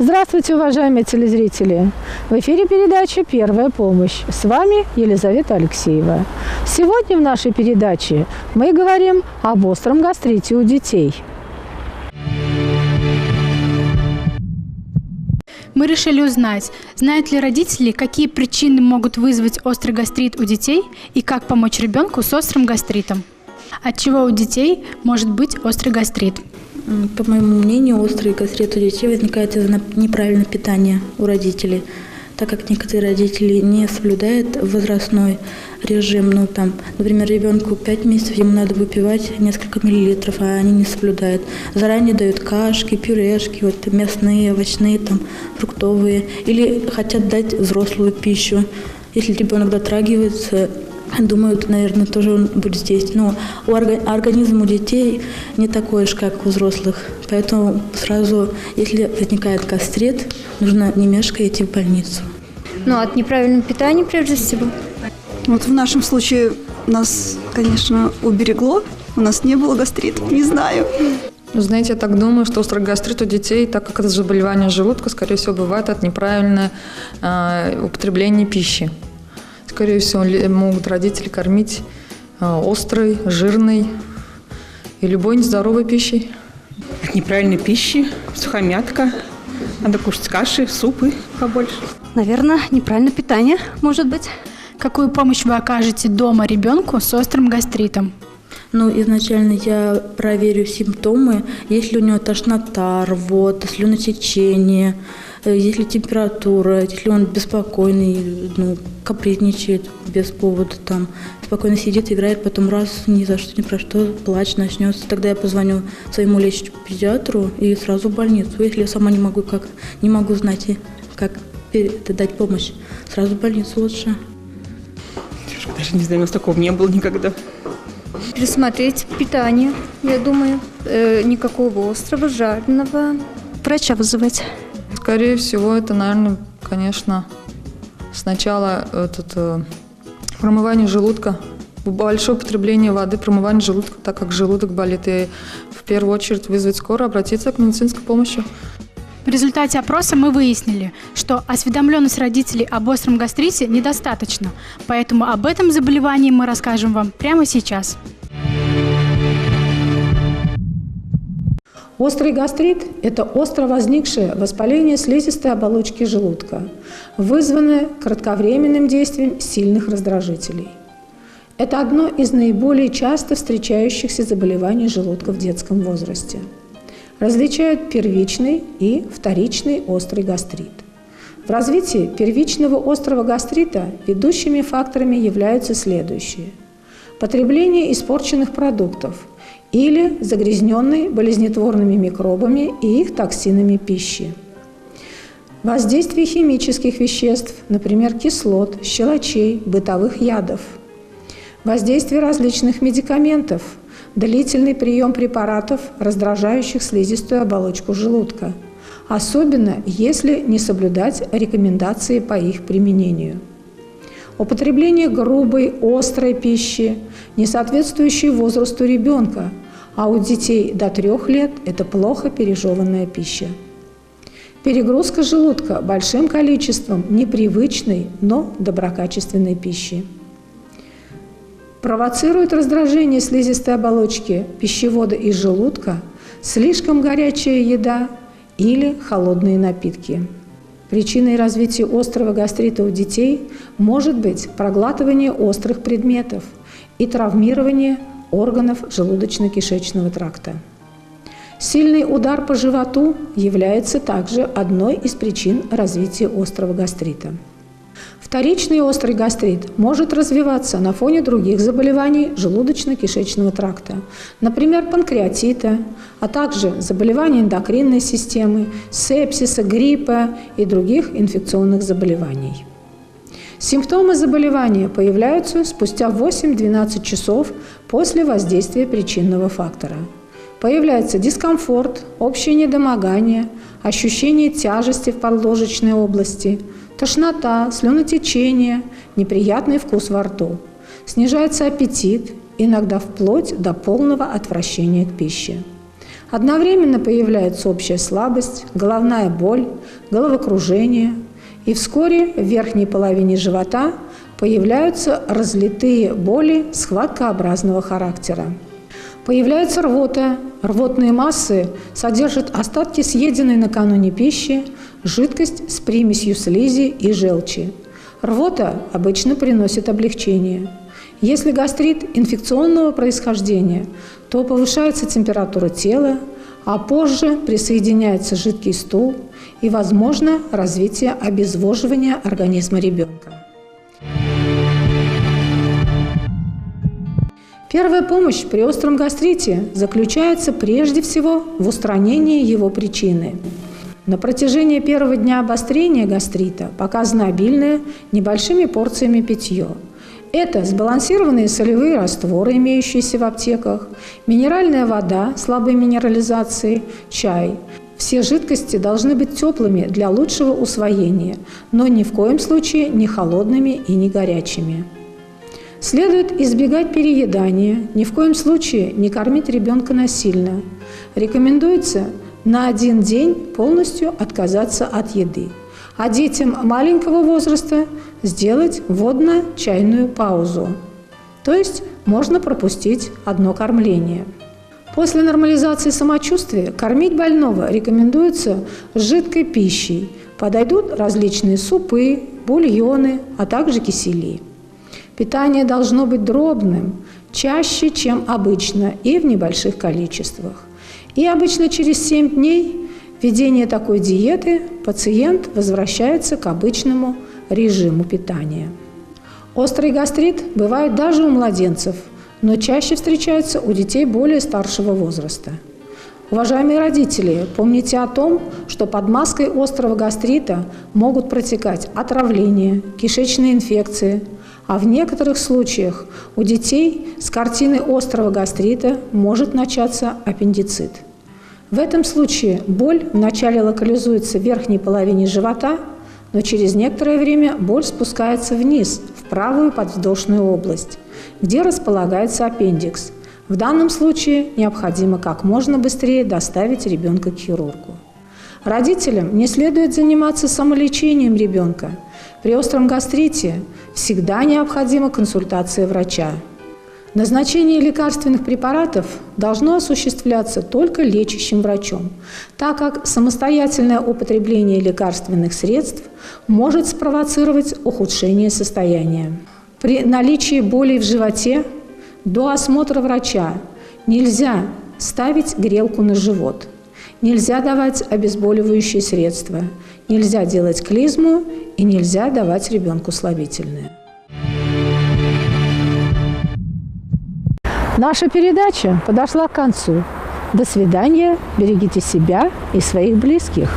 Здравствуйте, уважаемые телезрители! В эфире передача «Первая помощь». С вами Елизавета Алексеева. Сегодня в нашей передаче мы говорим об остром гастрите у детей. Мы решили узнать, знают ли родители, какие причины могут вызвать острый гастрит у детей и как помочь ребенку с острым гастритом. От чего у детей может быть острый гастрит? По моему мнению, острый гастрит у детей возникает из-за неправильного питания у родителей, так как некоторые родители не соблюдают возрастной режим. Например, ребенку 5 месяцев, ему надо выпивать несколько миллилитров, а они не соблюдают. Заранее дают кашки, пюрешки, мясные, овощные, фруктовые, или хотят дать взрослую пищу. Если ребенок дотрагивается, думают, наверное, тоже он будет здесь. Но организм у детей не такой же, как у взрослых. Поэтому сразу, если возникает гастрит, нужно не мешкая идти в больницу. От неправильного питания, прежде всего. В нашем случае нас, конечно, уберегло. У нас не было гастрита, не знаю. Знаете, я так думаю, что острый гастрит у детей, так как это заболевание желудка, скорее всего, бывает от неправильного употребления пищи. Скорее всего, могут родители кормить острой, жирной и любой нездоровой пищей. От неправильной пищи, сухомятка, надо кушать каши, супы побольше. Наверное, неправильное питание, может быть. Какую помощь вы окажете дома ребенку с острым гастритом? Изначально я проверю симптомы, есть ли у него тошнота, рвота, слюнотечение, есть ли температура, если он беспокойный, капризничает без повода, спокойно сидит, играет, потом раз, ни за что, ни про что, плач начнется. Тогда я позвоню своему лечащему педиатру и сразу в больницу. Если я сама не могу знать, как дать помощь, сразу в больницу лучше. Даже не знаю, у нас такого не было никогда. Пересмотреть питание, я думаю. Никакого острого, жареного. Врача вызывать. Скорее всего, это, наверное, конечно, сначала промывание желудка, большое употребление воды, промывание желудка, так как желудок болит, и в первую очередь вызвать скорую, обратиться к медицинской помощи. В результате опроса мы выяснили, что осведомленность родителей об остром гастрите недостаточно, поэтому об этом заболевании мы расскажем вам прямо сейчас. Острый гастрит – это остро возникшее воспаление слизистой оболочки желудка, вызванное кратковременным действием сильных раздражителей. Это одно из наиболее часто встречающихся заболеваний желудка в детском возрасте. Различают первичный и вторичный острый гастрит. В развитии первичного острого гастрита ведущими факторами являются следующие: потребление испорченных продуктов или загрязненной болезнетворными микробами и их токсинами пищи, воздействие химических веществ, например, кислот, щелочей, бытовых ядов, воздействие различных медикаментов, длительный прием препаратов, раздражающих слизистую оболочку желудка, особенно если не соблюдать рекомендации по их применению. Употребление грубой, острой пищи, не соответствующей возрасту ребенка, а у детей до 3 лет это плохо пережеванная пища. Перегрузка желудка большим количеством непривычной, но доброкачественной пищи. Провоцирует раздражение слизистой оболочки пищевода и желудка слишком горячая еда или холодные напитки. Причиной развития острого гастрита у детей может быть проглатывание острых предметов и травмирование органов желудочно-кишечного тракта. Сильный удар по животу является также одной из причин развития острого гастрита. Вторичный острый гастрит может развиваться на фоне других заболеваний желудочно-кишечного тракта, например, панкреатита, а также заболеваний эндокринной системы, сепсиса, гриппа и других инфекционных заболеваний. Симптомы заболевания появляются спустя 8-12 часов после воздействия причинного фактора. Появляется дискомфорт, общее недомогание, ощущение тяжести в подложечной области, тошнота, слюнотечение, неприятный вкус во рту. Снижается аппетит, иногда вплоть до полного отвращения к пище. Одновременно появляется общая слабость, головная боль, головокружение, и вскоре в верхней половине живота появляются разлитые боли схваткообразного характера. Появляется рвота. Рвотные массы содержат остатки съеденной накануне пищи, жидкость с примесью слизи и желчи. Рвота обычно приносит облегчение. Если гастрит инфекционного происхождения, то повышается температура тела, а позже присоединяется жидкий стул и, возможно, развитие обезвоживания организма ребенка. Первая помощь при остром гастрите заключается прежде всего в устранении его причины. На протяжении первого дня обострения гастрита показано обильное небольшими порциями питье. Это сбалансированные солевые растворы, имеющиеся в аптеках, минеральная вода слабой минерализации, чай. Все жидкости должны быть теплыми для лучшего усвоения, но ни в коем случае не холодными и не горячими. Следует избегать переедания, ни в коем случае не кормить ребенка насильно. Рекомендуется на 1 день полностью отказаться от еды, а детям маленького возраста сделать водно-чайную паузу, то есть можно пропустить одно кормление. После нормализации самочувствия кормить больного рекомендуется жидкой пищей. Подойдут различные супы, бульоны, а также кисели. Питание должно быть дробным, чаще, чем обычно, и в небольших количествах. И обычно через 7 дней ведения такой диеты пациент возвращается к обычному режиму питания. Острый гастрит бывает даже у младенцев, но чаще встречается у детей более старшего возраста. Уважаемые родители, помните о том, что под маской острого гастрита могут протекать отравления, кишечные инфекции, а в некоторых случаях у детей с картиной острого гастрита может начаться аппендицит. В этом случае боль вначале локализуется в верхней половине живота, но через некоторое время боль спускается вниз, в правую подвздошную область, где располагается аппендикс. В данном случае необходимо как можно быстрее доставить ребенка к хирургу. Родителям не следует заниматься самолечением ребенка. При остром гастрите всегда необходима консультация врача. Назначение лекарственных препаратов должно осуществляться только лечащим врачом, так как самостоятельное употребление лекарственных средств может спровоцировать ухудшение состояния. При наличии болей в животе до осмотра врача нельзя ставить грелку на живот, нельзя давать обезболивающие средства, нельзя делать клизму и нельзя давать ребенку слабительное. Наша передача подошла к концу. До свидания, берегите себя и своих близких.